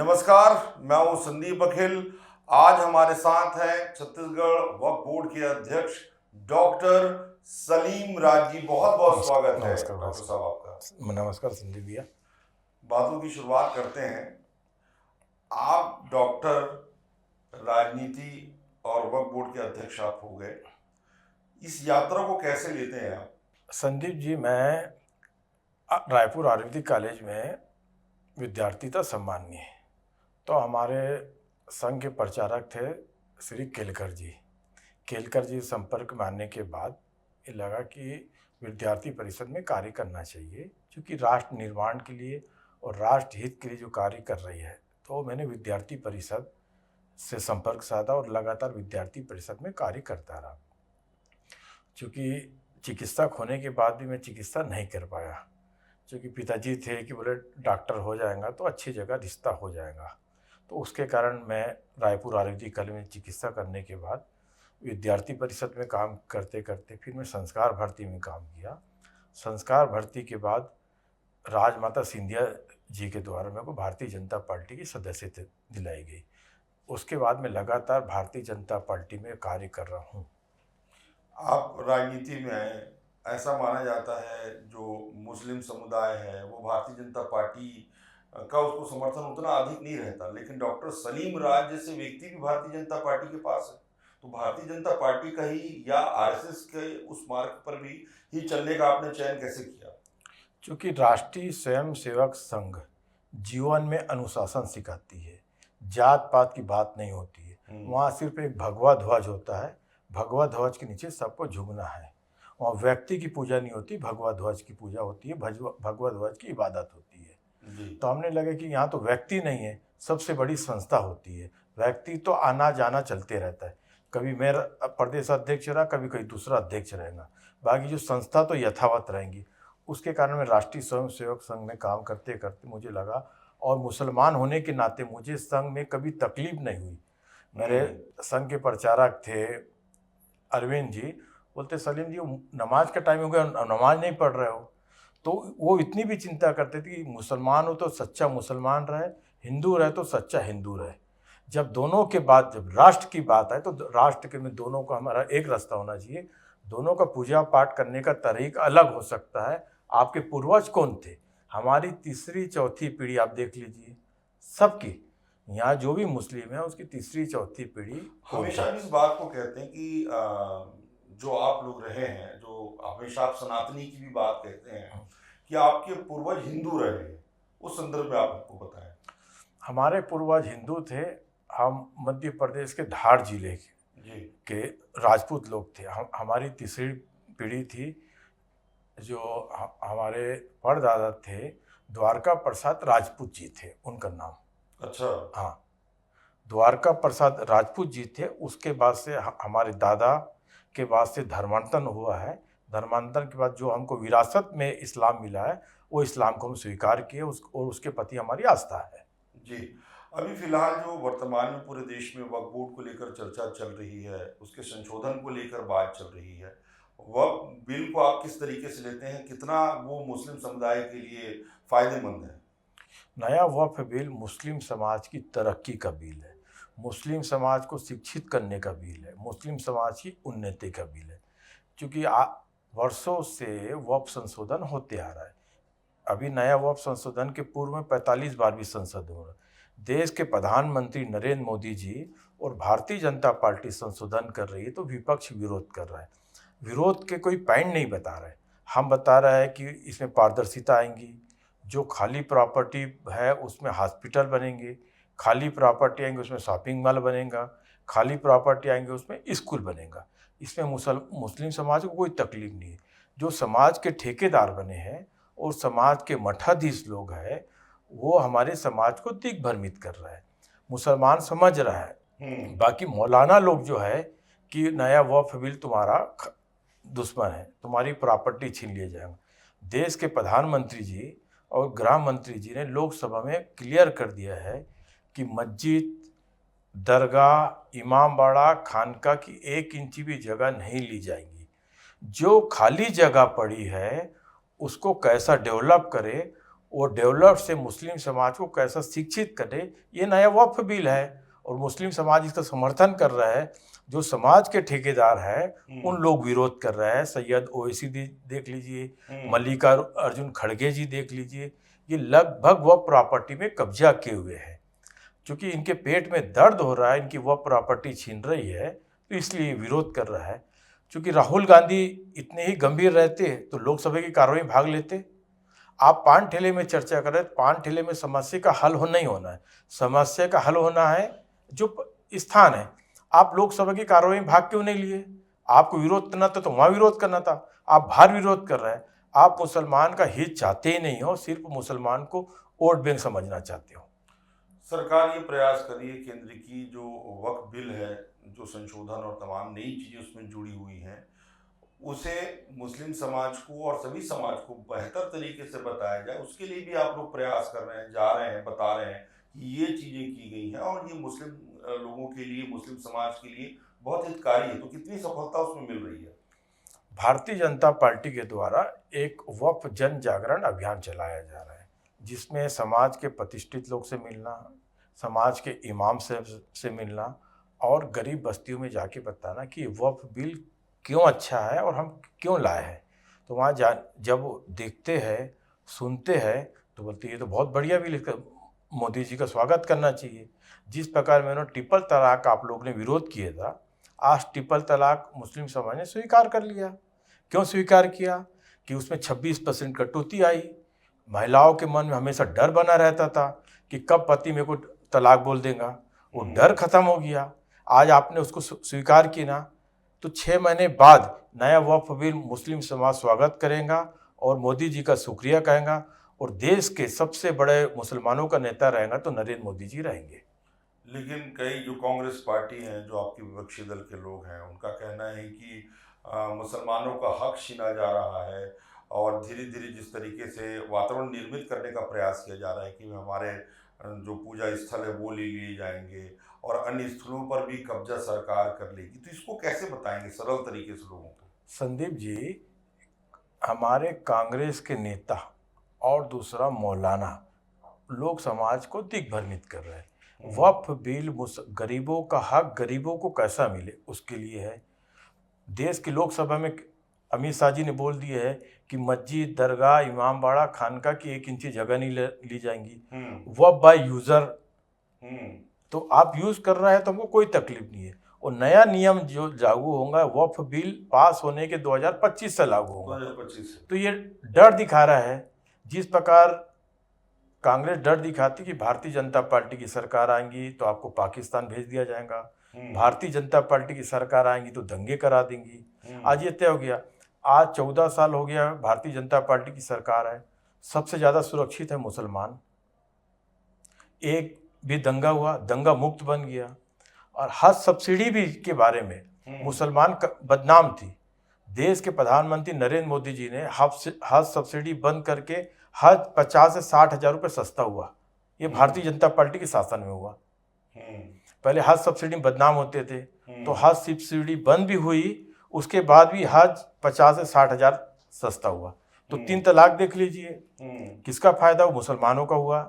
नमस्कार, मैं हूं संदीप बघेल। आज हमारे साथ हैं छत्तीसगढ़ वक्फ बोर्ड के अध्यक्ष डॉक्टर सलीम राज जी। बहुत बहुत स्वागत है नमस्कार डॉक्टर साहब आपका। नमस्कार संदीप भैया। बातों की शुरुआत करते हैं। आप डॉक्टर, राजनीति और वक्फ बोर्ड के अध्यक्ष आप हो गए, इस यात्रा को कैसे लेते हैं आप? संदीप जी, मैं रायपुर आयुर्वेदिक कॉलेज में विद्यार्थी था सम्माननीय। तो हमारे संघ के प्रचारक थे श्री केलकर जी। केलकर जी संपर्क में आने के बाद ये लगा कि विद्यार्थी परिषद में कार्य करना चाहिए, क्योंकि राष्ट्र निर्माण के लिए और राष्ट्र हित के लिए जो कार्य कर रही है। तो मैंने विद्यार्थी परिषद से संपर्क साधा और लगातार विद्यार्थी परिषद में कार्य करता रहा। क्योंकि चिकित्सक होने के बाद भी मैं चिकित्सा नहीं कर पाया, क्योंकि पिताजी थे कि बोले डॉक्टर हो जाएगा तो अच्छी जगह रिश्ता हो जाएगा। तो उसके कारण मैं रायपुर आयुर्वेदिक कॉलेज में चिकित्सा करने के बाद विद्यार्थी परिषद में काम करते करते फिर मैं संस्कार भर्ती में काम किया। संस्कार भर्ती के बाद राजमाता सिंधिया जी के द्वारा मेरे को भारतीय जनता पार्टी की सदस्यता दिलाई गई। उसके बाद मैं लगातार भारतीय जनता पार्टी में कार्य कर रहा हूँ। आप राजनीति में आए, ऐसा माना जाता है जो मुस्लिम समुदाय है वो भारतीय जनता पार्टी का उसको समर्थन उतना अधिक नहीं रहता, लेकिन डॉक्टर सलीम राज जैसे व्यक्ति भी भारतीय जनता पार्टी के पास है। तो भारतीय जनता पार्टी का ही या आरएसएस के उस मार्ग पर भी ही चलने का आपने चयन कैसे किया? क्योंकि राष्ट्रीय स्वयं सेवक संघ जीवन में अनुशासन सिखाती है, जात पात की बात नहीं होती है। वहाँ सिर्फ एक भगवा ध्वज होता है, भगवा ध्वज के नीचे सबको झुकना है। वहाँ व्यक्ति की पूजा नहीं होती, भगवा ध्वज की पूजा होती है, भगवा ध्वज की इबादत होती है। तो हमने लगे कि यहाँ तो व्यक्ति नहीं है, सबसे बड़ी संस्था होती है। व्यक्ति तो आना जाना चलते रहता है, कभी मेरा प्रदेश अध्यक्ष रहा, कभी कोई दूसरा अध्यक्ष रहेगा, बाकी जो संस्था तो यथावत रहेंगी। उसके कारण मैं राष्ट्रीय स्वयं सेवक संघ में काम करते करते मुझे लगा, और मुसलमान होने के नाते मुझे संघ में कभी तकलीफ नहीं हुई। मेरे संघ के प्रचारक थे अरविंद जी, बोलते सलीम जी नमाज का टाइम हो गया, नमाज नहीं पढ़ रहे हो। तो वो इतनी भी चिंता करते थे कि मुसलमान हो तो सच्चा मुसलमान रहे, हिंदू रहे तो सच्चा हिंदू रहे। जब दोनों के बाद जब राष्ट्र की बात आए तो राष्ट्र के में दोनों का हमारा एक रास्ता होना चाहिए। दोनों का पूजा पाठ करने का तरीका अलग हो सकता है। आपके पूर्वज कौन थे? हमारी तीसरी चौथी पीढ़ी आप देख लीजिए, सबकी यहाँ जो भी मुस्लिम है उसकी तीसरी चौथी पीढ़ी हमेशा इस बात को कहते हैं कि जो आप लोग रहे हैं, जो हमेशा आप सनातनी की भी बात कहते हैं कि आपके पूर्वज हिंदू रहे हैं, उस संदर्भ में आप हमको बताएं। हमारे पूर्वज हिंदू थे। हम मध्य प्रदेश के धार जिले के राजपूत लोग थे। हमारी तीसरी पीढ़ी थी। जो हमारे परदादा थे द्वारका प्रसाद राजपूत जी थे, उनका नाम। अच्छा। हाँ, द्वारका प्रसाद राजपूत जी थे। उसके बाद से हमारे दादा के बाद से धर्मांतरण हुआ है। धर्मांतरण के बाद जो हमको विरासत में इस्लाम मिला है, वो इस्लाम को हम स्वीकार किए और उसके प्रति हमारी आस्था है। जी, अभी फिलहाल जो वर्तमान में पूरे देश में वक्फ बोर्ड को लेकर चर्चा चल रही है, उसके संशोधन को लेकर बात चल रही है, वक्फ बिल को आप किस तरीके से लेते हैं? कितना वो मुस्लिम समुदाय के लिए फायदेमंद है? नया वक्फ बिल मुस्लिम समाज की तरक्की का बिल है, मुस्लिम समाज को शिक्षित करने का बिल है, मुस्लिम समाज की उन्नति का बिल है। क्योंकि वर्षों से वक्फ संशोधन होते आ रहा है। अभी नया वक्फ संशोधन के पूर्व में 45 बार भी संशोधन हो रहा है। देश के प्रधानमंत्री नरेंद्र मोदी जी और भारतीय जनता पार्टी संशोधन कर रही है तो विपक्ष विरोध कर रहा है। विरोध के कोई पॉइंट नहीं बता रहे। हम बता रहे हैं कि इसमें पारदर्शिता आएंगी, जो खाली प्रॉपर्टी है उसमें हॉस्पिटल बनेंगे, खाली प्रॉपर्टी आएंगे उसमें शॉपिंग मॉल बनेगा, खाली प्रॉपर्टी आएंगे उसमें स्कूल बनेगा। इसमें मुस्लिम समाज को कोई तकलीफ नहीं है। जो समाज के ठेकेदार बने हैं और समाज के मठाधीश लोग हैं, वो हमारे समाज को दिग्भ्रमित कर रहा है। मुसलमान समझ रहा है, बाकी मौलाना लोग जो है कि नया वक्फ बिल तुम्हारा दुश्मन है, तुम्हारी प्रॉपर्टी छीन लिया जाएगा। देश के प्रधानमंत्री जी और गृह मंत्री जी ने लोकसभा में क्लियर कर दिया है कि मस्जिद, दरगाह, इमामबाड़ा, खानका की 1 इंच भी जगह नहीं ली जाएगी। जो खाली जगह पड़ी है उसको कैसा डेवलप करे, वो डेवलप से मुस्लिम समाज को कैसा शिक्षित करे, ये नया वक्फ बिल है। और मुस्लिम समाज इसका समर्थन कर रहा है। जो समाज के ठेकेदार है उन लोग विरोध कर रहे हैं। सैयद ओवैसी देख लीजिए, मल्लिका अर्जुन खड़गे जी देख लीजिए, ये लगभग वह प्रॉपर्टी में कब्जा किए हुए हैं। क्योंकि इनके पेट में दर्द हो रहा है, इनकी वह प्रॉपर्टी छीन रही है, तो इसलिए विरोध कर रहा है। क्योंकि राहुल गांधी इतने ही गंभीर रहते तो लोकसभा की कार्रवाई में भाग लेते। आप पान ठेले में चर्चा कर रहे हैं, पान ठेले में समस्या का हल नहीं होना है। समस्या का हल होना है जो स्थान है। आप लोकसभा की कार्रवाई में भाग क्यों नहीं लिए? आपको विरोध करना था तो वहां विरोध करना था। आप बाहर विरोध कर रहे हैं। आप मुसलमान का हित चाहते ही नहीं हो, सिर्फ मुसलमान को वोट बैंक समझना चाहते हो। सरकार ये प्रयास कर रही है, केंद्र की जो वक्फ बिल है, जो संशोधन और तमाम नई चीज़ें उसमें जुड़ी हुई हैं, उसे मुस्लिम समाज को और सभी समाज को बेहतर तरीके से बताया जाए, उसके लिए भी आप लोग प्रयास कर रहे हैं, जा रहे हैं, बता रहे हैं कि ये चीज़ें की गई हैं और ये मुस्लिम लोगों के लिए, मुस्लिम समाज के लिए बहुत हितकारी है। तो कितनी सफलता उसमें मिल रही है? भारतीय जनता पार्टी के द्वारा एक वक्फ जन जागरण अभियान चलाया जा रहा है, जिसमें समाज के प्रतिष्ठित लोग से मिलना, समाज के इमाम से मिलना और गरीब बस्तियों में जाके बताना कि वक्फ बिल क्यों अच्छा है और हम क्यों लाए हैं। तो वहाँ जब वो देखते हैं, सुनते हैं, तो बोलते ये तो बहुत बढ़िया बिल, इसका मोदी जी का स्वागत करना चाहिए। जिस प्रकार मैंने ट्रिपल तलाक आप लोग ने विरोध किया था, आज ट्रिपल तलाक मुस्लिम समाज ने स्वीकार कर लिया। क्यों स्वीकार किया? कि उसमें 26% कटौती आई। महिलाओं के मन में हमेशा डर बना रहता था कि कब पति मेरे को तलाक बोल देगा, वो डर खत्म हो गया। आज आपने उसको स्वीकार किया ना, तो 6 महीने बाद नया वक्फ बिल मुस्लिम समाज स्वागत करेगा और मोदी जी का शुक्रिया कहेगा। और देश के सबसे बड़े मुसलमानों का नेता रहेगा तो नरेंद्र मोदी जी रहेंगे। लेकिन कई जो कांग्रेस पार्टी हैं, जो आपके विपक्षी दल के लोग हैं, उनका कहना है कि मुसलमानों का हक छीना जा रहा है और धीरे धीरे जिस तरीके से वातावरण निर्मित करने का प्रयास किया जा रहा है कि हमारे जो पूजा स्थल है वो ले लिए जाएंगे और अन्य स्थलों पर भी कब्जा सरकार कर लेगी, तो इसको कैसे बताएंगे सरल तरीके से लोगों को? संदीप जी, हमारे कांग्रेस के नेता और दूसरा मौलाना लोग समाज को दिग्भ्रमित कर रहे हैं। वक्फ बिल गरीबों का हक गरीबों को कैसा मिले उसके लिए है। देश की लोकसभा में अमित शाह जी ने बोल दिया है कि मस्जिद, दरगाह, इमामबाड़ा, खानका की 1 इंची जगह नहीं ली जाएंगी। वक्फ बाय यूजर, तो आप यूज कर रहे हैं तो हमको कोई तकलीफ नहीं है। और नया नियम जो लागू होगा वक्फ बिल पास होने के 2025 से लागू होगा। 2025 से। तो ये डर दिखा रहा है। जिस प्रकार कांग्रेस डर दिखाती कि भारतीय जनता पार्टी की सरकार आएंगी तो आपको पाकिस्तान भेज दिया जाएगा, भारतीय जनता पार्टी की सरकार आएंगी तो दंगे करा देंगी। आज ये तय हो गया। आज 14 साल हो गया भारतीय जनता पार्टी की सरकार है। सबसे ज़्यादा सुरक्षित है मुसलमान। एक भी दंगा हुआ, दंगा मुक्त बन गया। और हज सब्सिडी भी के बारे में मुसलमान बदनाम थी। देश के प्रधानमंत्री नरेंद्र मोदी जी ने हज सब्सिडी बंद करके हज 50 से 60 हज़ार रुपये सस्ता हुआ। ये भारतीय जनता पार्टी के शासन में हुआ। पहले हज सब्सिडी बदनाम होते थे, तो हज सब्सिडी बंद भी हुई, उसके बाद भी हज 50 से 60 हज़ार सस्ता हुआ। तो 3 तलाक देख लीजिए, किसका फायदा हुआ? मुसलमानों का हुआ।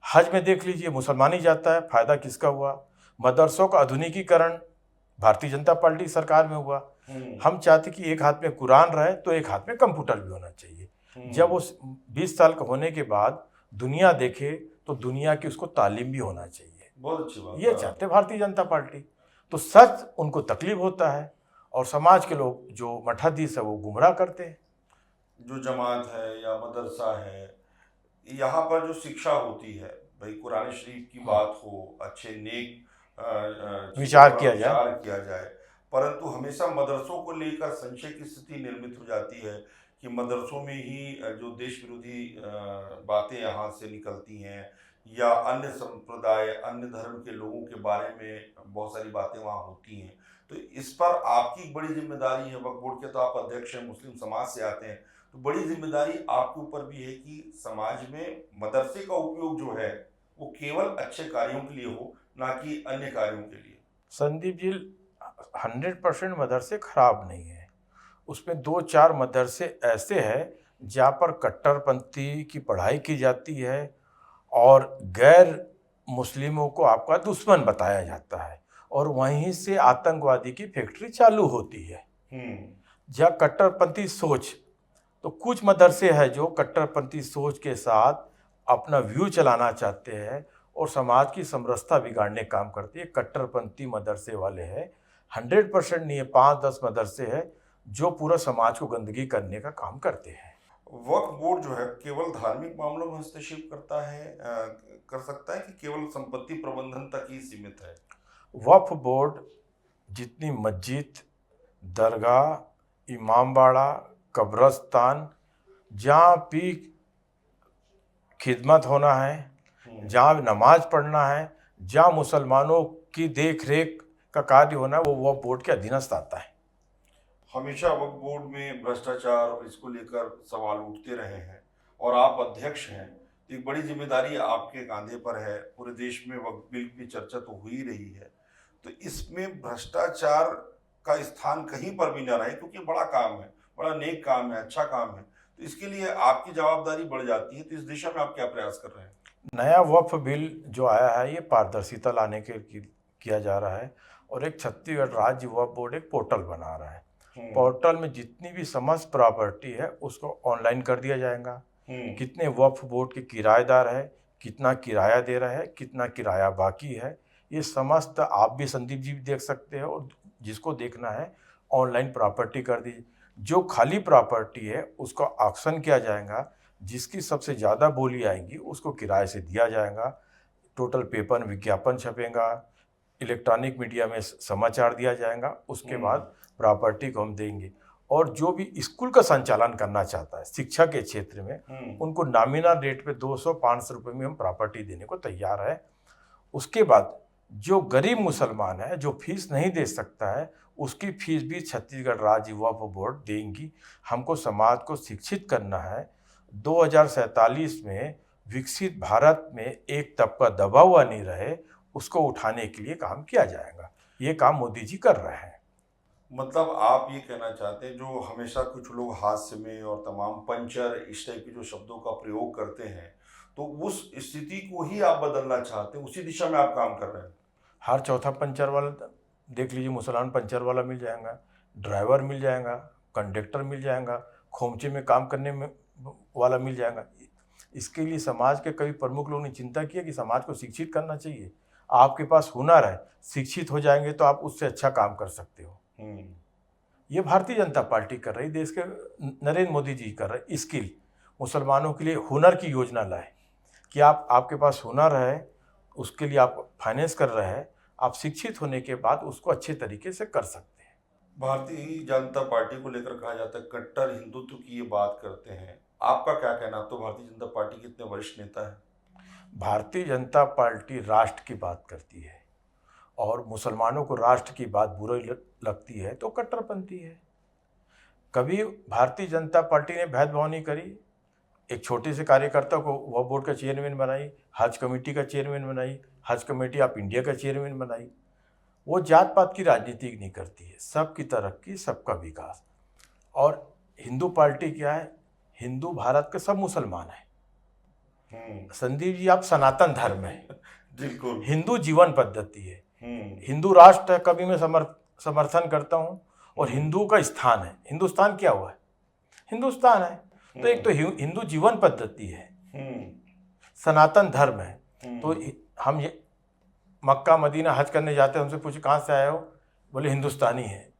हज में देख लीजिए, मुसलमान ही जाता है, फायदा किसका हुआ? मदरसों का आधुनिकीकरण भारतीय जनता पार्टी सरकार में हुआ। हम चाहते कि एक हाथ में कुरान रहे तो एक हाथ में कंप्यूटर भी होना चाहिए। जब वो 20 साल का होने के बाद दुनिया देखे तो दुनिया की उसको तालीम भी होना चाहिए। बहुत अच्छी बात। ये चाहते भारतीय जनता पार्टी। तो सच उनको तकलीफ होता है और समाज के लोग जो मठाधीश है वो गुमराह करते हैं। जो जमात है या मदरसा है, यहाँ पर जो शिक्षा होती है, भाई कुरान शरीफ की बात हो, अच्छे नेक विचार किया जाए, परंतु हमेशा मदरसों को लेकर संशय की स्थिति निर्मित हो जाती है कि मदरसों में ही जो देश विरोधी बातें यहाँ से निकलती हैं या अन्य संप्रदाय, अन्य धर्म के लोगों के बारे में बहुत सारी बातें वहाँ होती हैं। तो इस पर आपकी बड़ी जिम्मेदारी है। वक्फ बोर्ड के तो आप अध्यक्ष हैं, मुस्लिम समाज से आते हैं, तो बड़ी जिम्मेदारी आपके ऊपर भी है कि समाज में मदरसे का उपयोग जो है वो केवल अच्छे कार्यों के लिए हो, ना कि अन्य कार्यों के लिए। संदीप जी, 100% मदरसे खराब नहीं है। उसमें 2-4 मदरसे ऐसे हैं जहाँ पर कट्टरपंथी की पढ़ाई की जाती है और गैर मुस्लिमों को आपका दुश्मन बताया जाता है, और वहीं से आतंकवादी की फैक्ट्री चालू होती है। जहाँ कट्टरपंथी सोच, तो कुछ मदरसे हैं जो कट्टरपंथी सोच के साथ अपना व्यू चलाना चाहते हैं और समाज की समरसता बिगाड़ने का काम करते हैं। कट्टरपंथी मदरसे वाले हैं, 100% नहीं है, 5-10 मदरसे हैं जो पूरा समाज को गंदगी करने का काम करते हैं। वक्फ बोर्ड जो है केवल धार्मिक मामलों में हस्तक्षेप करता है, कर सकता है, कि केवल संपत्ति प्रबंधन तक ही सीमित है? वक्फ बोर्ड जितनी मस्जिद, दरगाह, इमामबाड़ा, कब्रस्तान, जहाँ भी खिदमत होना है, जहाँ नमाज पढ़ना है, जहाँ मुसलमानों की देख रेख का कार्य होना है, वो वक्फ बोर्ड के अधीनस्थ आता है। हमेशा वक्फ बोर्ड में भ्रष्टाचार और इसको लेकर सवाल उठते रहे हैं, और आप अध्यक्ष हैं, तो एक बड़ी जिम्मेदारी आपके कांधे पर है। पूरे देश में वक्फ बिल की चर्चा तो हो ही रही है, तो इसमें भ्रष्टाचार का स्थान कहीं पर भी न रहे, क्योंकि बड़ा काम है, बड़ा नेक काम है, अच्छा काम है, तो इसके लिए आपकी जवाबदारी बढ़ जाती है। तो इस दिशा में आप क्या प्रयास कर रहे हैं? नया वक्फ बिल जो आया है, ये पारदर्शिता लाने के किया जा रहा है, और एक छत्तीसगढ़ राज्य वक्फ बोर्ड एक पोर्टल बना रहा है। पोर्टल में जितनी भी समस्त प्रॉपर्टी है उसको ऑनलाइन कर दिया जाएगा। कितने वक्फ बोर्ड के किराएदार है, कितना किराया दे रहा है, कितना किराया बाकी है, ये समस्त आप भी, संदीप जी भी देख सकते हैं, और जिसको देखना है ऑनलाइन प्रॉपर्टी कर दीजिए। जो खाली प्रॉपर्टी है उसको ऑक्शन किया जाएगा, जिसकी सबसे ज़्यादा बोली आएंगी उसको किराए से दिया जाएगा। टोटल पेपर विज्ञापन छपेगा, इलेक्ट्रॉनिक मीडिया में समाचार दिया जाएगा, उसके बाद प्रॉपर्टी को हम देंगे। और जो भी स्कूल का संचालन करना चाहता है शिक्षा के क्षेत्र में, उनको नॉमिनल रेट पे 200-500 रुपये में हम प्रॉपर्टी देने को तैयार है। उसके बाद जो गरीब मुसलमान है, जो फीस नहीं दे सकता है, उसकी फीस भी छत्तीसगढ़ राज्य वक्फ बोर्ड देंगी। हमको समाज को शिक्षित करना है। 2047 में विकसित भारत में एक तबका दबा हुआ नहीं रहे, उसको उठाने के लिए काम किया जाएगा। ये काम मोदी जी कर रहे हैं। मतलब आप ये कहना चाहते हैं, जो हमेशा कुछ लोग हास्य में और तमाम पंचर इस टाइप के जो शब्दों का प्रयोग करते हैं, तो उस स्थिति को ही आप बदलना चाहते हैं, उसी दिशा में आप काम कर रहे हैं? हर चौथा पंचर वाला देख लीजिए, मुसलमान पंचर वाला मिल जाएगा, ड्राइवर मिल जाएगा, कंडक्टर मिल जाएगा, खोमचे में काम करने में वाला मिल जाएगा। इसके लिए समाज के कई प्रमुख लोगों ने चिंता की है कि समाज को शिक्षित करना चाहिए। आपके पास हुनर है, शिक्षित हो जाएंगे तो आप उससे अच्छा काम कर सकते हो। ये भारतीय जनता पार्टी कर रही, देश के नरेंद्र मोदी जी कर रहे। स्किल मुसलमानों के लिए हुनर की योजना लाए कि आपके पास हुनर है, उसके लिए आप फाइनेंस कर रहे हैं, आप शिक्षित होने के बाद उसको अच्छे तरीके से कर सकते हैं। भारतीय जनता पार्टी को लेकर कहा जाता है कट्टर हिंदुत्व की ये बात करते हैं, आपका क्या कहना? आप तो भारतीय जनता पार्टी के इतने वरिष्ठ नेता हैं। भारतीय जनता पार्टी राष्ट्र की बात करती है, और मुसलमानों को राष्ट्र की बात बुरी लगती है तो कट्टरपंथी है। कभी भारतीय जनता पार्टी ने भेदभाव नहीं करी। एक छोटे से कार्यकर्ता को वक्फ बोर्ड का चेयरमैन बनाई, हज कमेटी का चेयरमैन बनाई, हज कमेटी ऑफ इंडिया का चेयरमैन बनाई। वो जात पात की राजनीति नहीं करती है, सबकी तरक्की, सबका विकास। और हिंदू पार्टी क्या है? हिंदू भारत के सब मुसलमान हैं। संदीप जी, आप सनातन धर्म है, बिल्कुल हिंदू जीवन पद्धति है, हिंदू राष्ट्र है, कभी मैं समर्थन करता हूँ। और हिंदू का स्थान है, हिंदुस्तान क्या हुआ है? हिंदुस्तान है। तो एक तो हिंदू जीवन पद्धति है, सनातन धर्म है। तो हम ये मक्का मदीना हज करने जाते हैं, हमसे पूछे कहाँ से आए हो, बोले हिंदुस्तानी है,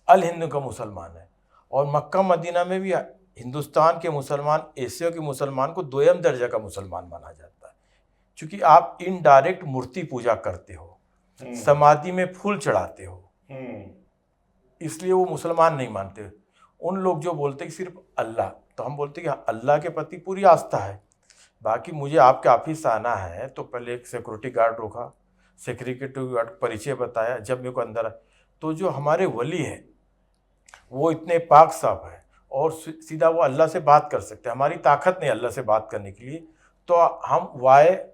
अल हिंदू का मुसलमान है। और मक्का मदीना में भी हिंदुस्तान के मुसलमान, एशिया के मुसलमान को दोयम दर्जा का मुसलमान माना जाता है, क्योंकि आप इनडायरेक्ट मूर्ति पूजा करते हो, समाधि में फूल चढ़ाते हो, इसलिए वो मुसलमान नहीं मानते। उन लोग जो बोलते हैं कि सिर्फ अल्लाह, तो हम बोलते हैं कि अल्लाह के प्रति पूरी आस्था है। बाकी मुझे आपके ऑफिस आना है तो पहले एक सिक्योरिटी गार्ड रोका, सिक्योरिटी गार्ड परिचय बताया, जब मेरे को अंदर तो जो हमारे वली है वो इतने पाक साफ है और सीधा वो अल्लाह से बात कर सकते हैं। हमारी ताकत नहीं अल्लाह से बात करने के लिए, तो हम वाय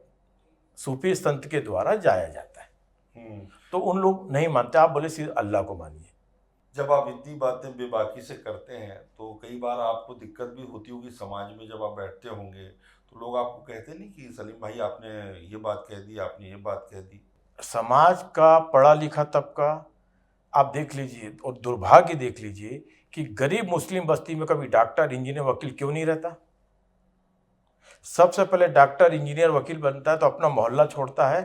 सूफी संत के द्वारा जाया जाता है। तो उन लोग नहीं मानते, आप बोले सीधे अल्लाह को मानिए। जब आप इतनी बातें बेबाकी से करते हैं तो कई बार आपको दिक्कत भी होती होगी समाज में, जब आप बैठते होंगे तो लोग आपको कहते नहीं कि सलीम भाई आपने ये बात कह दी, आपने ये बात कह दी। समाज का पढ़ा लिखा तबका आप देख लीजिए और दुर्भाग्य देख लीजिए कि गरीब मुस्लिम बस्ती में कभी डॉक्टर इंजीनियर वकील क्यों नहीं रहता। सबसे पहले डॉक्टर इंजीनियर वकील बनता है तो अपना मोहल्ला छोड़ता है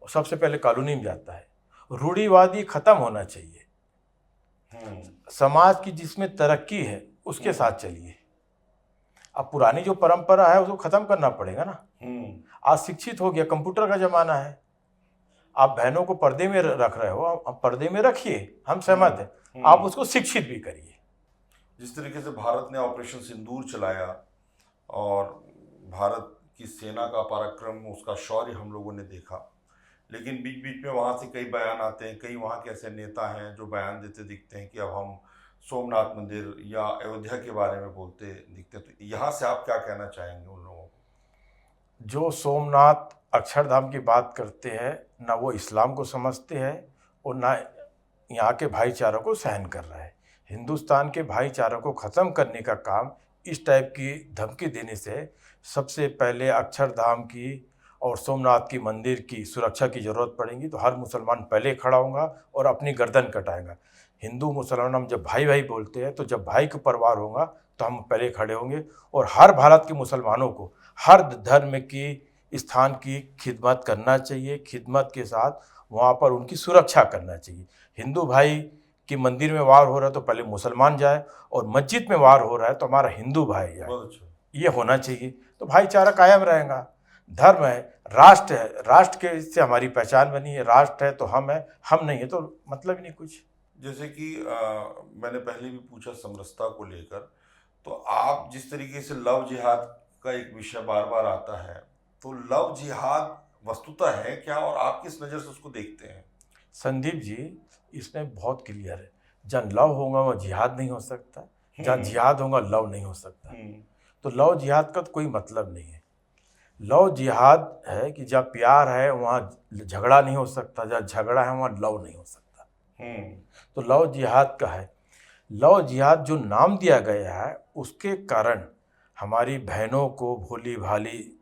और सबसे पहले कॉलोनी में जाता है। रूढ़िवादी खत्म होना चाहिए। समाज की जिसमें तरक्की है उसके साथ चलिए। अब पुरानी जो परंपरा है उसको खत्म करना पड़ेगा ना। आज शिक्षित हो गया, कंप्यूटर का जमाना है। आप बहनों को पर्दे में रख रहे हो, आप पर्दे में रखिए, हम सहमत हैं। आप उसको शिक्षित भी करिए। जिस तरीके से भारत ने ऑपरेशन सिंदूर चलाया और भारत की सेना का पराक्रम, उसका शौर्य हम लोगों ने देखा, लेकिन बीच बीच में वहाँ से कई बयान आते हैं, कई वहाँ के ऐसे नेता हैं जो बयान देते दिखते हैं कि अब हम सोमनाथ मंदिर या अयोध्या के बारे में बोलते दिखते हैं। तो यहाँ से आप क्या कहना चाहेंगे उन लोगों को? जो सोमनाथ अक्षरधाम की बात करते हैं, ना वो इस्लाम को समझते हैं और ना यहाँ के भाईचारों को सहन कर रहा है। हिंदुस्तान के भाईचारों को ख़त्म करने का काम इस टाइप की धमकी देने से सबसे पहले अक्षरधाम की और सोमनाथ की मंदिर की सुरक्षा की ज़रूरत पड़ेगी। तो हर मुसलमान पहले खड़ा होगा और अपनी गर्दन कटाएगा। हिंदू मुसलमान हम जब भाई भाई बोलते हैं तो जब भाई का परिवार होगा तो हम पहले खड़े होंगे और हर भारत के मुसलमानों को हर धर्म की स्थान की खिदमत करना चाहिए। खिदमत के साथ वहाँ पर उनकी सुरक्षा करना चाहिए। हिंदू भाई कि मंदिर में वार हो रहा है तो पहले मुसलमान जाए और मस्जिद में वार हो रहा है तो हमारा हिंदू भाई जाए। ये होना चाहिए तो भाईचारा कायम रहेगा। धर्म है, राष्ट्र है, राष्ट्र के से हमारी पहचान बनी है। राष्ट्र है तो हम है, हम नहीं है तो मतलब ही नहीं कुछ। जैसे कि मैंने पहले भी पूछा समरसता को लेकर, तो आप जिस तरीके से लव जिहाद का एक विषय बार बार आता है, तो लव जिहाद वस्तुतः है क्या और आप किस नज़र से उसको देखते हैं? संदीप जी, इसमें बहुत क्लियर है। जहाँ लव होगा वहाँ जिहाद नहीं हो सकता, जहाँ जिहाद होगा लव नहीं हो सकता। तो लव जिहाद का तो कोई मतलब नहीं है। लव जिहाद है कि जहाँ प्यार है वहाँ झगड़ा नहीं हो सकता, जहाँ झगड़ा है वहाँ लव नहीं हो सकता। तो लव जिहाद का है। लव जिहाद जो नाम दिया गया है उसके कारण हमारी बहनों को, भोली भाली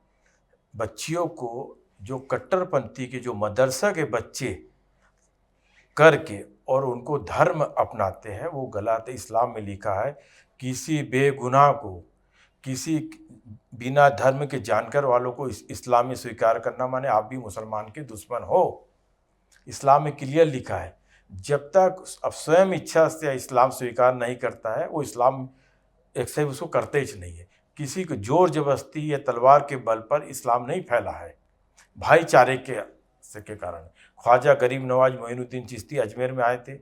बच्चियों को, जो कट्टरपंथी के जो मदरसा के बच्चे करके और उनको धर्म अपनाते हैं वो गलत है। इस्लाम में लिखा है किसी बेगुनाह को, किसी बिना धर्म के जानकर वालों को इस्लाम में स्वीकार करना माने आप भी मुसलमान के दुश्मन हो। इस्लाम में क्लियर लिखा है। जब तक अब स्वयं इच्छा से इस्लाम स्वीकार नहीं करता है वो इस्लाम एक से उसको करते ही नहीं है। किसी को जोर जबरदस्ती या तलवार के बल पर इस्लाम नहीं फैला है, भाईचारे के कारण। ख्वाजा गरीब नवाज मोइनुद्दीन चिश्ती अजमेर में आए थे,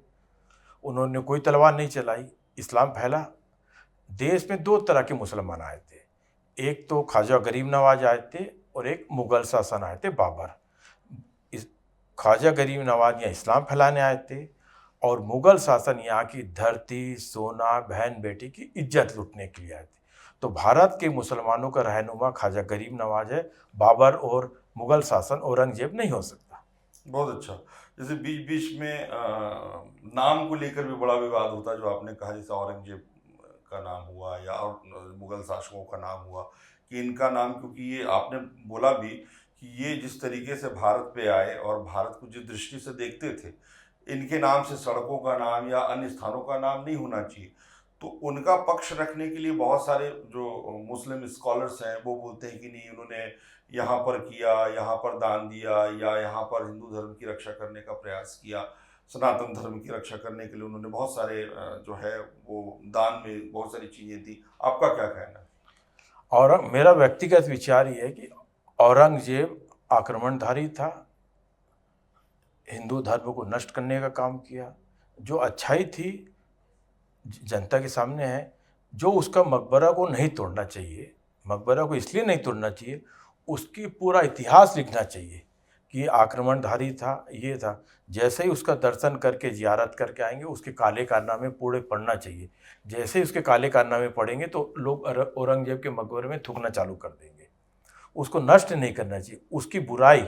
उन्होंने कोई तलवार नहीं चलाई, इस्लाम फैला। देश में दो तरह के मुसलमान आए थे, एक तो ख्वाजा गरीब नवाज आए थे और एक मुग़ल शासन आए थे बाबर। ख्वाजा गरीब नवाज यहाँ इस्लाम फैलाने आए थे और मुग़ल शासन यहाँ की धरती, सोना, बहन बेटी की इज्जत लूटने के लिए आए थे। तो भारत के मुसलमानों का रहनुमा ख्वाजा गरीब नवाज है, बाबर और मुग़ल शासन औरंगजेब नहीं हो सकता। बहुत अच्छा। जैसे बीच बीच में नाम को लेकर भी बड़ा विवाद होता है, जो आपने कहा, जैसे औरंगजेब का नाम हुआ या मुग़ल शासकों का नाम हुआ, कि इनका नाम, क्योंकि ये आपने बोला भी कि ये जिस तरीके से भारत पे आए और भारत को जिस दृष्टि से देखते थे, इनके नाम से सड़कों का नाम या अन्य स्थानों का नाम नहीं होना चाहिए। तो उनका पक्ष रखने के लिए बहुत सारे जो मुस्लिम स्कॉलर्स हैं वो बोलते हैं कि नहीं, उन्होंने यहाँ पर किया, यहाँ पर दान दिया, या यहाँ पर हिंदू धर्म की रक्षा करने का प्रयास किया, सनातन धर्म की रक्षा करने के लिए उन्होंने बहुत सारे जो है वो दान में बहुत सारी चीज़ें दी। आपका क्या कहना है? और मेरा व्यक्तिगत विचार ये है कि औरंगजेब आक्रमणधारी था, हिंदू धर्म को नष्ट करने का काम किया। जो अच्छाई थी जनता के सामने है। जो उसका मकबरा को नहीं तोड़ना चाहिए, मकबरा को इसलिए नहीं तोड़ना चाहिए, उसकी पूरा इतिहास लिखना चाहिए कि आक्रमणधारी था, ये था। जैसे ही उसका दर्शन करके जियारत करके आएंगे उसके काले कारनामे पूरे पढ़ना चाहिए। जैसे ही उसके काले कारनामे पढ़ेंगे तो लोग औरंगजेब के मकबरे में थूकना चालू कर देंगे। उसको नष्ट नहीं करना चाहिए। उसकी बुराई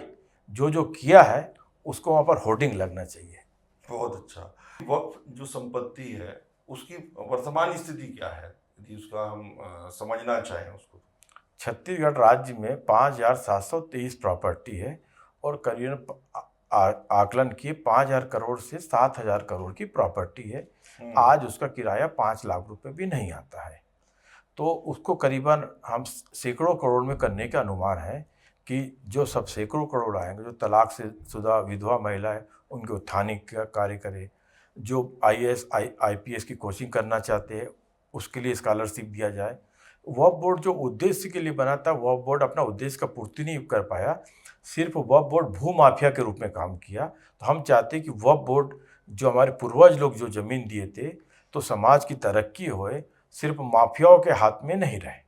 जो जो किया है उसको वहाँ पर होर्डिंग लगना चाहिए। बहुत अच्छा। वक्फ जो संपत्ति है उसकी वर्तमान स्थिति क्या है, यदि उसका हम समझना चाहें उसको। छत्तीसगढ़ राज्य में 5,723 प्रॉपर्टी है और करीबन आकलन किए 5,000 करोड़ से 7,000 करोड़ की प्रॉपर्टी है। आज उसका किराया 5 लाख रुपए भी नहीं आता है, तो उसको करीबन हम सैकड़ों करोड़ में करने का अनुमान है कि जो सब सैकड़ों करोड़ आएंगे, जो तलाक से शुदा विधवा महिला है उनके उत्थान का कार्य करे, जो IAS IPS की कोचिंग करना चाहते हैं उसके लिए स्कॉलरशिप दिया जाए। वक्फ बोर्ड जो उद्देश्य के लिए बना था, वक्फ बोर्ड अपना उद्देश्य का पूर्ति नहीं कर पाया, सिर्फ वक्फ बोर्ड भू माफिया के रूप में काम किया। तो हम चाहते हैं कि वक्फ बोर्ड जो हमारे पूर्वज लोग जो ज़मीन दिए थे तो समाज की तरक्की होए, सिर्फ माफियाओं के हाथ में नहीं रहे।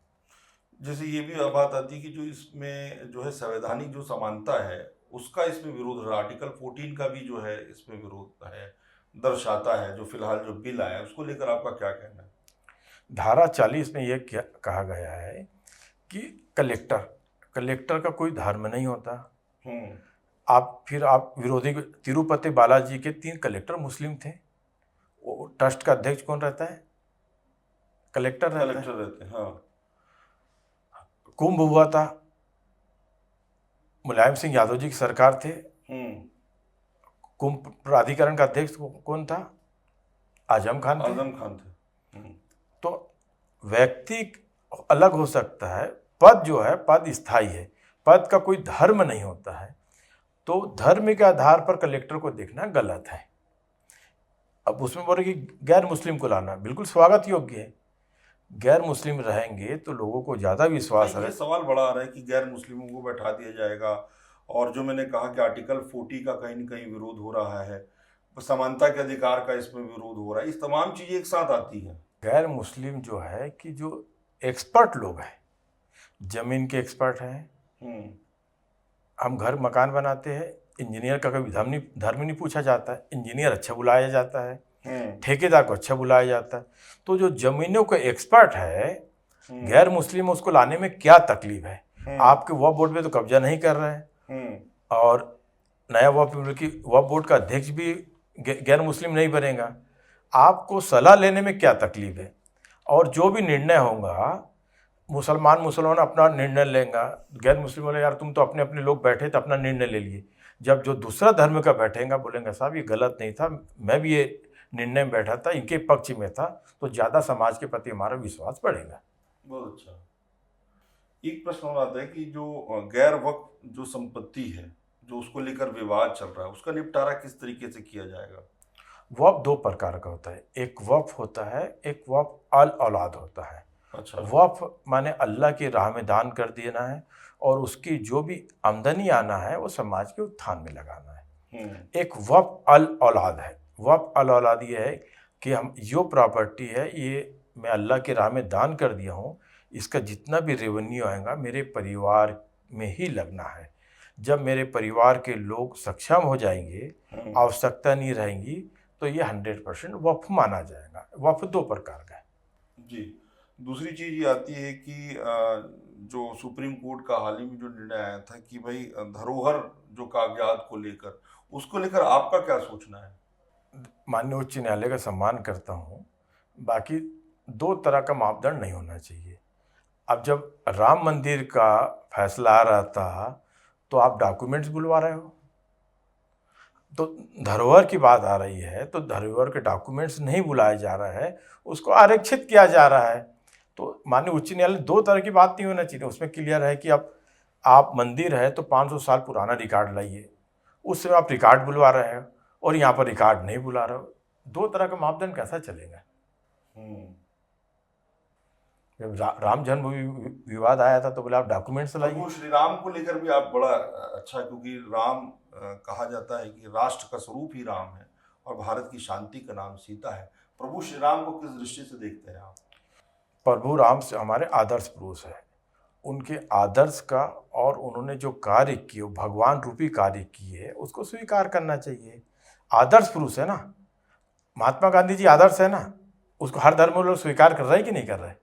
जैसे ये भी बात आती है कि जो इसमें जो है संवैधानिक जो समानता है उसका इसमें विरोध है, आर्टिकल 14 का भी जो है इसमें विरोध है, दर्शाता है, जो फिलहाल जो बिल आया है उसको लेकर आपका क्या कहना है। धारा 40 में यह क्या कहा गया है कि कलेक्टर का कोई धर्म नहीं होता। आप विरोधी तिरुपति बालाजी के 3 कलेक्टर मुस्लिम थे, वो ट्रस्ट का अध्यक्ष कौन रहता है? कलेक्टर रहते हैं। हाँ। कुंभ हुआ था, मुलायम सिंह यादव जी की सरकार थे। कुंभ प्राधिकरण का अध्यक्ष कौन था? आजम खान थे। तो व्यक्ति अलग हो सकता है, पद जो है पद स्थायी है, पद का कोई धर्म नहीं होता है। तो धर्म के आधार पर कलेक्टर को देखना गलत है। अब उसमें बोले कि गैर मुस्लिम को लाना, बिल्कुल स्वागत योग्य है। गैर मुस्लिम रहेंगे तो लोगों को ज़्यादा विश्वास है। सवाल बड़ा आ रहा है कि गैर मुस्लिमों को बैठा दिया जाएगा, और जो मैंने कहा कि आर्टिकल 40 का कहीं न कहीं विरोध हो रहा है, समानता के अधिकार का इसमें विरोध हो रहा है, इस तमाम चीज़ें एक साथ आती हैं। गैर मुस्लिम जो है कि जो एक्सपर्ट लोग हैं, जमीन के एक्सपर्ट हैं, हम घर मकान बनाते हैं, इंजीनियर का कभी धर्म नहीं पूछा जाता है, इंजीनियर अच्छा बुलाया जाता है, ठेकेदार को अच्छा बुलाया जाता है। तो जो जमीनों के एक्सपर्ट है गैर मुस्लिम, उसको लाने में क्या तकलीफ है? आपके वक्फ बोर्ड में तो कब्जा नहीं कर रहे हैं, और नया वक्फ बोर्ड का अध्यक्ष भी गैर मुस्लिम नहीं बनेगा, आपको सलाह लेने में क्या तकलीफ है? और जो भी निर्णय होगा मुसलमान अपना निर्णय लेगा, गैर मुस्लिम बोले यार तुम तो अपने अपने लोग बैठे तो अपना निर्णय ले लिए। जब जो दूसरा धर्म का बैठेगा बोलेंगे साहब ये गलत नहीं था, मैं भी ये निर्णय में बैठा था, इनके पक्ष में था, तो ज़्यादा समाज के प्रति हमारा विश्वास बढ़ेगा। बहुत अच्छा। एक प्रश्न और आता है कि जो गैर वक्फ जो संपत्ति है, जो उसको लेकर विवाद चल रहा है, उसका निपटारा किस तरीके से किया जाएगा? वक्फ 2 प्रकार का होता है, एक वक्फ होता है, एक वक्फ अल औलाद होता है। अच्छा। वक्फ माने अल्लाह की राह में दान कर देना है, और उसकी जो भी आमदनी आना है वो समाज के उत्थान में लगाना है। एक वक्फ अल औलाद है। वक्फ अल औलाद ये है कि हम जो प्रॉपर्टी है ये मैं अल्लाह की राह में दान कर दिया हूँ, इसका जितना भी रेवेन्यू आएगा मेरे परिवार में ही लगना है। जब मेरे परिवार के लोग सक्षम हो जाएंगे, आवश्यकता नहीं रहेंगी, तो ये 100% वक्फ माना जाएगा। वक्फ 2 प्रकार का है। जी। दूसरी चीज़ ये आती है कि जो सुप्रीम कोर्ट का हाल ही में जो निर्णय आया था कि भाई धरोहर जो कागजात को लेकर, उसको लेकर आपका क्या सोचना है? माननीय उच्च न्यायालय का सम्मान करता हूँ, बाकी 2 तरह का मापदंड नहीं होना चाहिए। अब जब राम मंदिर का फैसला आ रहा था तो आप डॉक्यूमेंट्स बुलवा रहे हो, तो धरोहर की बात आ रही है तो धरोहर के डॉक्यूमेंट्स नहीं बुलाया जा रहा है, उसको आरक्षित किया जा रहा है। तो माननीय उच्च न्यायालय 2 तरह की बात नहीं होना चाहिए। उसमें क्लियर है कि अब आप मंदिर है तो 500 साल पुराना रिकॉर्ड लाइए, उस समय आप रिकॉर्ड बुलवा रहे हो और यहाँ पर रिकॉर्ड नहीं बुला रहे हो। 2 तरह का मापदंड कैसा चलेगा? जब राम जन्मभूमि विवाद आया था तो बोले आप डॉक्यूमेंट्स लाइए। प्रभु श्री राम को लेकर भी आप बड़ा अच्छा, क्योंकि राम कहा जाता है कि राष्ट्र का स्वरूप ही राम है और भारत की शांति का नाम सीता है। प्रभु श्री राम को किस दृष्टि से देखते हैं आप? प्रभु राम से हमारे आदर्श पुरुष है, उनके आदर्श का और उन्होंने जो कार्य किए, भगवान रूपी कार्य किए, उसको स्वीकार करना चाहिए। आदर्श पुरुष है ना, महात्मा गांधी जी आदर्श है ना, उसको हर धर्म में लोग स्वीकार कर रहे हैं कि नहीं कर रहे?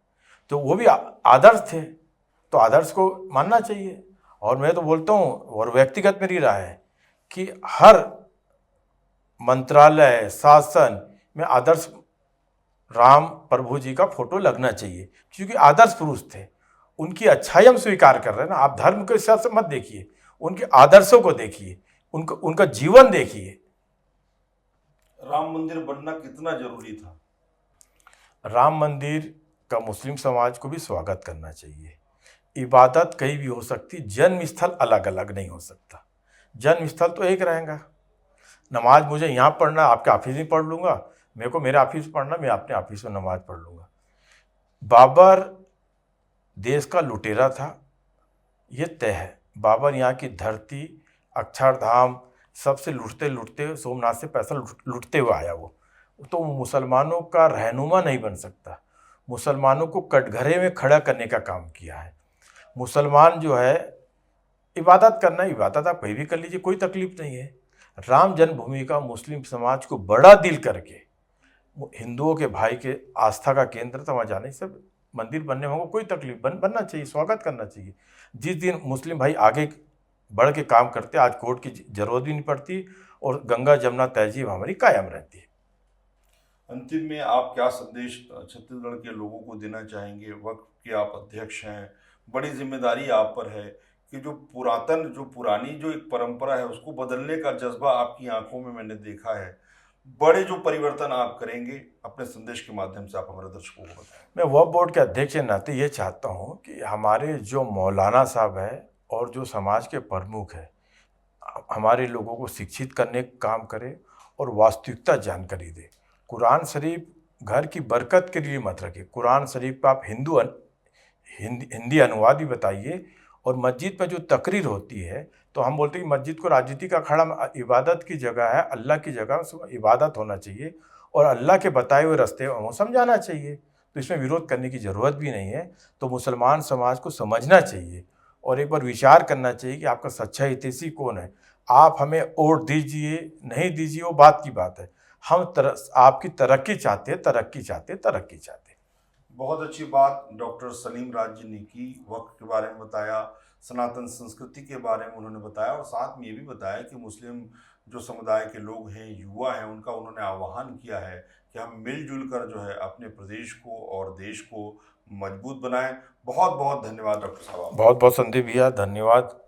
तो वो भी आदर्श थे, तो आदर्श को मानना चाहिए। और मैं तो बोलता हूँ, और व्यक्तिगत मेरी राय है कि हर मंत्रालय, शासन में आदर्श राम प्रभु जी का फोटो लगना चाहिए, क्योंकि आदर्श पुरुष थे। उनकी अच्छाई हम स्वीकार कर रहे हैं ना। आप धर्म के हिसाब से मत देखिए, उनके आदर्शों को देखिए, उनका जीवन देखिए। राम मंदिर बनना कितना जरूरी था? राम मंदिर का मुस्लिम समाज को भी स्वागत करना चाहिए। इबादत कहीं भी हो सकती, जन्म स्थल अलग अलग नहीं हो सकता। जन्म स्थल तो एक रहेगा। नमाज मुझे यहाँ पढ़ना, आपके ऑफिस में पढ़ लूँगा, मेरे को मेरे ऑफिस में पढ़ना, मैं अपने ऑफिस में नमाज पढ़ लूँगा। बाबर देश का लुटेरा था, ये तय है। बाबर यहाँ की धरती, अक्षरधाम सबसे लुटते लुटते, सोमनाथ से पैसा लुटते हुए आया वो। तो मुसलमानों का रहनुमा नहीं बन सकता। मुसलमानों को कटघरे में खड़ा करने का काम किया है। मुसलमान जो है, इबादत करना, इबादत आप कहीं भी कर लीजिए, कोई तकलीफ नहीं है। राम जन्मभूमि का मुस्लिम समाज को बड़ा दिल करके, हिंदुओं के भाई के आस्था का केंद्र था, वहाँ जाने से मंदिर बनने में कोई तकलीफ, बनना चाहिए, स्वागत करना चाहिए। जिस दिन मुस्लिम भाई आगे बढ़ के काम करते, आज कोर्ट की जरूरत भी नहीं पड़ती और गंगा जमुना तहजीब हमारी कायम रहती है। अंतिम में आप क्या संदेश छत्तीसगढ़ के लोगों को देना चाहेंगे? वक्फ के आप अध्यक्ष हैं, बड़ी जिम्मेदारी आप पर है कि जो पुरानी जो एक परंपरा है उसको बदलने का जज्बा आपकी आंखों में मैंने देखा है। बड़े जो परिवर्तन आप करेंगे, अपने संदेश के माध्यम से आप हमारे दर्शकों को बताएं। मैं वक्फ बोर्ड के अध्यक्ष के नाते ये चाहता हूँ कि हमारे जो मौलाना साहब है और जो समाज के प्रमुख है, हमारे लोगों को शिक्षित करने का काम करे और वास्तविकता जानकारी दे। कुरान शरीफ घर की बरकत के लिए मत रखिए। कुरान शरीफ का आप हिंदी अनुवाद भी बताइए। और मस्जिद में जो तकरीर होती है, तो हम बोलते हैं कि मस्जिद को राजनीति का अखाड़ा, इबादत की जगह है, अल्लाह की जगह, उसमें इबादत होना चाहिए और अल्लाह के बताए हुए रास्ते वो समझाना चाहिए। तो इसमें विरोध करने की ज़रूरत भी नहीं है। तो मुसलमान समाज को समझना चाहिए और एक बार विचार करना चाहिए कि आपका सच्चा हितैषी कौन है। आप हमें वोट दीजिए, नहीं दीजिए, वो बात की बात है। हम आपकी तरक्की चाहते हैं, तरक्की चाहते हैं, तरक्की चाहते हैं। बहुत अच्छी बात डॉक्टर सलीम राज जी ने की। वक्त के बारे में बताया, सनातन संस्कृति के बारे में उन्होंने बताया और साथ में ये भी बताया कि मुस्लिम जो समुदाय के लोग हैं, युवा हैं, उनका उन्होंने आह्वान किया है कि हम मिलजुल कर जो है अपने प्रदेश को और देश को मजबूत बनाएं। बहुत बहुत धन्यवाद डॉक्टर साहब। बहुत बहुत संदीप भैया, धन्यवाद।